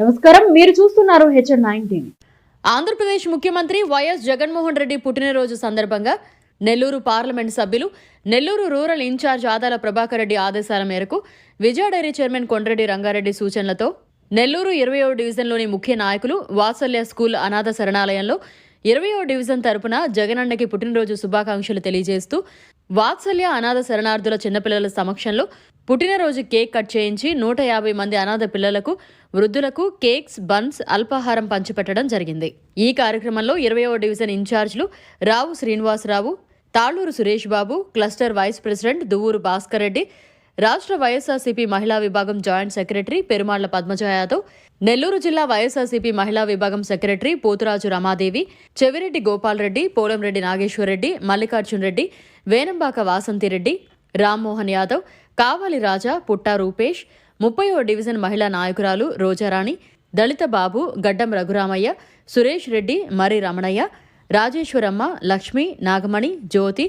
నమస్కారం, మీరు చూస్తున్నారు HN9 టీవీ. ఆంధ్రప్రదేశ్ ముఖ్యమంత్రి వైఎస్ జగన్మోహన్ రెడ్డి పుట్టినరోజు సందర్భంగా నెల్లూరు పార్లమెంట్ సభ్యులు నెల్లూరు రూరల్ ఇన్ఛార్జ్ ఆదాల ప్రభాకర్ రెడ్డి ఆదేశాల మేరకు విజయ డైరీ చైర్మన్ కొండ్రెడ్డి రంగారెడ్డి సూచనలతో నెల్లూరు 20వ డివిజన్లోని ముఖ్య నాయకులు వాత్సల్య స్కూల్ అనాథ శరణాలయంలో 20వ డివిజన్ తరపున జగనన్నకి పుట్టినరోజు శుభాకాంక్షలు తెలియజేస్తూ వాత్సల్య అనాథ శరణార్థుల చిన్నపిల్లల సమక్షంలో పుట్టినరోజు కేక్ కట్ చేయించి 150 మంది అనాథ పిల్లలకు వృద్ధులకు కేక్స్, బన్స్, అల్పాహారం పంచిపెట్టడం జరిగింది. ఈ కార్యక్రమంలో 20వ డివిజన్ ఇన్ఛార్జ్లు Rao Srinivasa Rao, Talluru Suresh Babu, cluster vice president Duvvuru Bhaskar Reddy, రాష్ట్ర వైఎస్ఆర్సీపీ మహిళా విభాగం జాయింట్ సెక్రటరీ పెరుమాళ్ల పద్మజ యాదవ్, నెల్లూరు జిల్లా వైఎస్ఆర్సీపీ మహిళా విభాగం సెక్రటరీ పోతురాజు రమాదేవి, చెవిరెడ్డి గోపాల్ రెడ్డి, పోలంరెడ్డి నాగేశ్వరరెడ్డి, మల్లికార్జున్ రెడ్డి, వేనంబాక వాసంతిరెడ్డి, రామ్మోహన్ యాదవ్, కావాలి రాజా, పుట్టా రూపేష్, 30వ డివిజన్ మహిళా నాయకురాలు రోజారాణి, దళిత బాబు, గడ్డం రఘురామయ్య, సురేష్ రెడ్డి, మరి రమణయ్య, రాజేశ్వరమ్మ, లక్ష్మి, నాగమణి, జ్యోతి,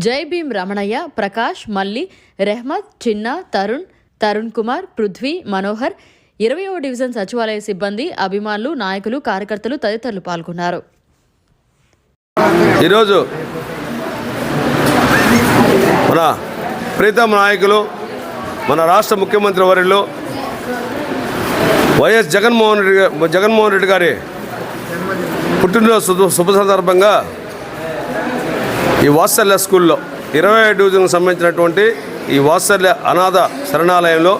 జై భీం రమణయ్య, ప్రకాష్, మల్లి, రెహ్మత్, చిన్న, తరుణ్ కుమార్, పృథ్వీ, మనోహర్, 20వ డివిజన్ సచివాలయ సిబ్బంది, అభిమానులు, నాయకులు, కార్యకర్తలు తదితరులు పాల్గొన్నారు. ఈరోజు మన ప్రీతమ నాయకులు, మన రాష్ట్ర ముఖ్యమంత్రి వర్యులు వైఎస్ జగన్మోహన్ రెడ్డి గారి పుట్టినరోజు శుభ సందర్భంగా ఈ వాత్సల్య స్కూల్లో 20వ డివిజన్కు సంబంధించినటువంటి ఈ వాత్సల్య అనాథ శరణాలయంలో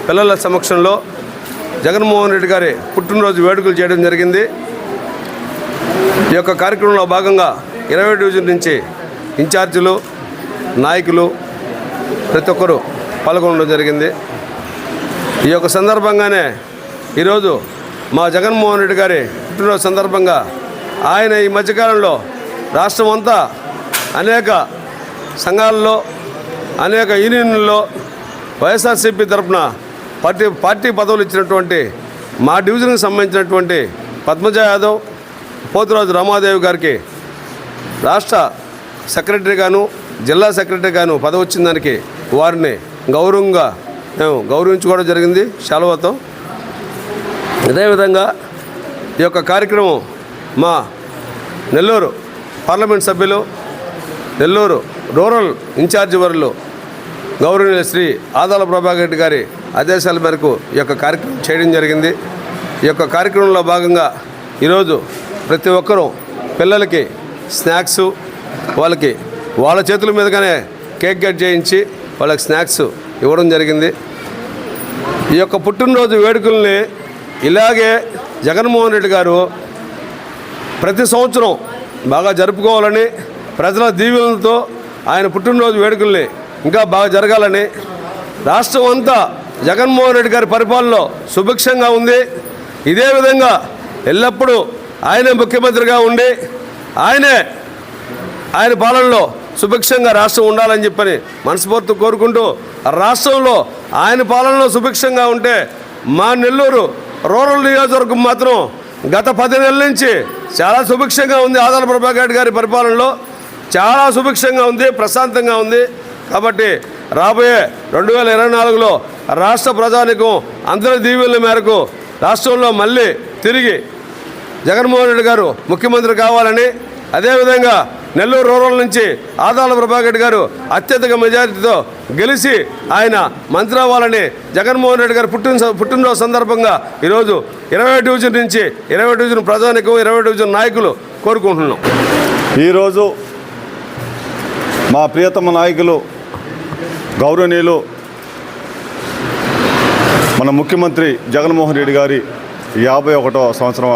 పిల్లల సమక్షంలో జగన్మోహన్ రెడ్డి గారి పుట్టినరోజు వేడుకలు చేయడం జరిగింది. ఈ యొక్క కార్యక్రమంలో భాగంగా 20వ డివిజన్ నుంచి ఇన్ఛార్జీలు, నాయకులు ప్రతి ఒక్కరూ పాల్గొనడం జరిగింది. ఈ యొక్క సందర్భంగానే ఈరోజు మా జగన్మోహన్ రెడ్డి గారి పుట్టినరోజు సందర్భంగా ఆయన ఈ మధ్యకాలంలో రాష్ట్రం అంతా అనేక సంఘాలలో, అనేక యూనియన్లలో వైఎస్ఆర్సీపీ తరఫున పార్టీ పదవులు ఇచ్చినటువంటి మా డివిజన్కి సంబంధించినటువంటి పద్మజ యాదవ్, పోతురాజు రమాదేవి గారికి రాష్ట్ర సెక్రటరీగాను, జిల్లా సెక్రటరీగాను పదవి వచ్చిన దానికి వారిని గౌరవంగా మేము గౌరవించుకోవడం జరిగింది శాలువాతో. అదేవిధంగా ఈ యొక్క కార్యక్రమం మా నెల్లూరు పార్లమెంట్ సభ్యులు, నెల్లూరు రూరల్ ఇన్ఛార్జి వర్యులు గౌరవనీయులు శ్రీ ఆదాల ప్రభాకర్ రెడ్డి గారి ఆదేశాల మేరకు ఈ యొక్క కార్యక్రమం చేయడం జరిగింది. ఈ యొక్క కార్యక్రమంలో భాగంగా ఈరోజు ప్రతి ఒక్కరూ పిల్లలకి స్నాక్స్, వాళ్ళకి వాళ్ళ చేతుల మీదుగానే కేక్ కట్ చేయించి వాళ్ళకి స్నాక్స్ ఇవ్వడం జరిగింది. ఈ యొక్క పుట్టినరోజు వేడుకల్ని ఇలాగే జగన్మోహన్ రెడ్డి గారు ప్రతి సంవత్సరం బాగా జరుపుకోవాలని, ప్రజల దీవెనలతో ఆయన పుట్టినరోజు వేడుకల్ని ఇంకా బాగా జరగాలని, రాష్ట్రం అంతా జగన్మోహన్ రెడ్డి గారి పరిపాలనలో సుభిక్షంగా ఉంది. ఇదే విధంగా ఎల్లప్పుడూ ఆయనే ముఖ్యమంత్రిగా ఉండి ఆయన పాలనలో సుభిక్షంగా రాష్ట్రం ఉండాలని చెప్పని మనస్ఫూర్తి కోరుకుంటూ, రాష్ట్రంలో ఆయన పాలనలో సుభిక్షంగా ఉంటే మా నెల్లూరు రూరల్ నియోజకవర్గం మాత్రం గత 10 నెలల నుంచి చాలా సుభిక్షంగా ఉంది. ఆదాల ప్రభాకర్ రెడ్డి గారి పరిపాలనలో చాలా సుభిక్షంగా ఉంది, ప్రశాంతంగా ఉంది. కాబట్టి రాబోయే 2024లో రాష్ట్ర ప్రజానికం అందరి దీవెనల మేరకు రాష్ట్రంలో మళ్ళీ తిరిగి జగన్మోహన్ రెడ్డి గారు ముఖ్యమంత్రి కావాలని, అదేవిధంగా నెల్లూరు రూరల్ నుంచి ఆదాల ప్రభాకర్ రెడ్డి గారు అత్యధిక మెజారిటీతో గెలిచి ఆయన మంత్రి అవ్వాలని జగన్మోహన్ రెడ్డి గారు పుట్టినరోజు సందర్భంగా ఈరోజు 20వ డివిజన్ నుంచి 20వ డివిజన్ ప్రజానికం, 20వ డివిజన్ నాయకులు కోరుకుంటున్నాం. ఈరోజు మా ప్రియతమ నాయకులు గౌరవనీయులు మన ముఖ్యమంత్రి జగన్మోహన్ రెడ్డి గారి 51వ సంవత్సరం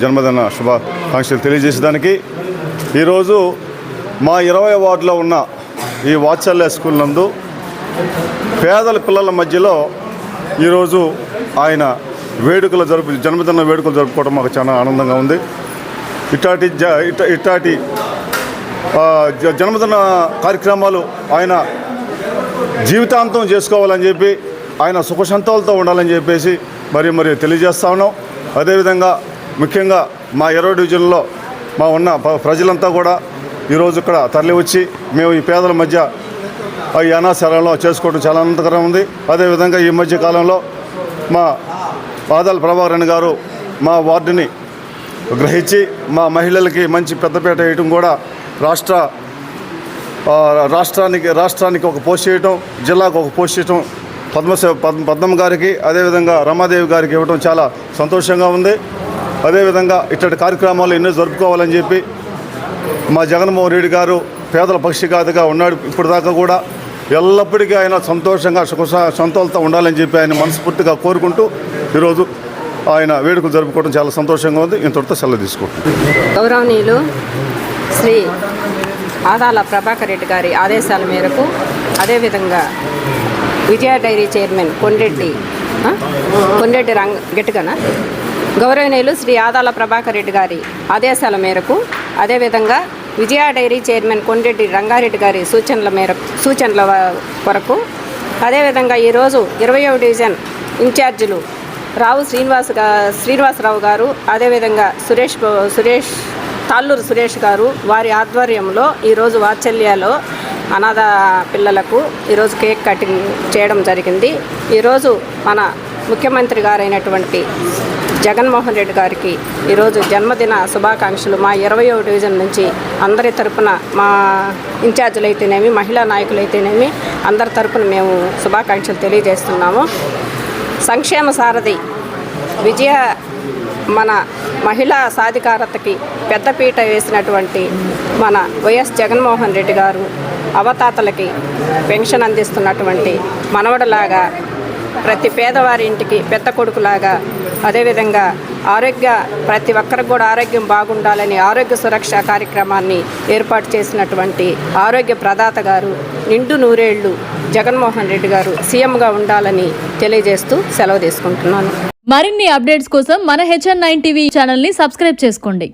జన్మదిన శుభాకాంక్షలు తెలియజేసేదానికి ఈరోజు మా 20వ వార్డులో ఉన్న ఈ వాత్సల్య స్కూల్ నందు పేదల పిల్లల మధ్యలో ఈరోజు ఆయన జన్మదిన వేడుకలు జరుపుకోవడం మాకు చాలా ఆనందంగా ఉంది. ఇట్లాంటి జన్మదిన కార్యక్రమాలు ఆయన జీవితాంతం చేసుకోవాలని చెప్పి, ఆయన సుఖశాంతాలతో ఉండాలని చెప్పేసి మరి తెలియజేస్తా ఉన్నాం. అదేవిధంగా ముఖ్యంగా మా 20వ డివిజన్లో మా ఉన్న ప్రజలంతా కూడా ఈరోజు ఇక్కడ తరలి వచ్చి మేము ఈ పేదల మధ్య ఈ అనాథాశ్రమంలో చేసుకోవడం చాలా ఆనందకరంగా ఉంది. అదేవిధంగా ఈ మధ్య కాలంలో మా ఆదాల ప్రభాకరన్ గారు మా వార్డుని గ్రహించి మా మహిళలకి మంచి పెద్దపీట వేయటం కూడా రాష్ట్రానికి ఒక పోస్ట్ చేయటం, జిల్లాకు ఒక పోస్ట్ చేయటం పద్మమ్మ గారికి అదేవిధంగా రమాదేవి గారికి ఇవ్వడం చాలా సంతోషంగా ఉంది. అదేవిధంగా ఇట్లాంటి కార్యక్రమాలు ఎన్నో జరుపుకోవాలని చెప్పి మా జగన్మోహన్ రెడ్డి గారు పేదల పక్షిఘాతగా ఉన్నాడు. ఇప్పుడు దాకా కూడా ఎల్లప్పటికీ ఆయన సంతోషంగా సంతోషంతో ఉండాలని చెప్పి ఆయన మనస్ఫూర్తిగా కోరుకుంటూ ఈరోజు ఆయన వేడుకలు జరుపుకోవడం చాలా సంతోషంగా ఉంది. ఇంతటితో సెలవు తీసుకుంటున్నాం. గౌరవనీయులు శ్రీ ఆదాల ప్రభాకర్ రెడ్డి గారి ఆదేశాల మేరకు అదేవిధంగా విజయ డైరీ చైర్మన్ కొండ్రెడ్డి గట్టిగానా గౌరవనీయులు శ్రీ ఆదాల ప్రభాకర్ రెడ్డి గారి ఆదేశాల మేరకు అదేవిధంగా విజయ డైరీ చైర్మన్ కొండ్రెడ్డి రంగారెడ్డి గారి సూచనల కొరకు అదేవిధంగా ఈరోజు 20వ డివిజన్ ఇన్ఛార్జీలు రావు శ్రీనివాసరావు గారు అదేవిధంగా తాళ్ళూరు సురేష్ గారు వారి ఆధ్వర్యంలో ఈరోజు వాత్సల్యాలో అనాథ పిల్లలకు ఈరోజు కేక్ కటింగ్ చేయడం జరిగింది. ఈరోజు మన ముఖ్యమంత్రి గారైనటువంటి జగన్మోహన్ రెడ్డి గారికి ఈరోజు జన్మదిన శుభాకాంక్షలు మా 20వ డివిజన్ నుంచి అందరి తరపున మా ఇన్ఛార్జీలు అయితేనేమి మహిళా నాయకులు అయితేనేమి అందరి తరపున మేము శుభాకాంక్షలు తెలియజేస్తున్నాము. సంక్షేమ సారథి విజయ మన మహిళా సాధికారతకి పెద్దపీట వేసినటువంటి మన వైఎస్ జగన్మోహన్ రెడ్డి గారు అవతాతలకి పెన్షన్ అందిస్తున్నటువంటి మనవడలాగా ప్రతి పేదవారి ఇంటికి పెద్ద కొడుకులాగా అదేవిధంగా ప్రతి ఒక్కరికి కూడా ఆరోగ్యం బాగుండాలని ఆరోగ్య సురక్ష కార్యక్రమాన్ని ఏర్పాటు చేసినటువంటి ఆరోగ్య ప్రదాత గారు నిండు నూరేళ్లు జగన్మోహన్ రెడ్డి గారు సీఎంగా ఉండాలని తెలియజేస్తూ సెలవు తీసుకుంటున్నాను. మరిన్ని అప్డేట్స్ కోసం మన HN9 టీవీ ఛానల్ని సబ్స్క్రైబ్ చేసుకోండి.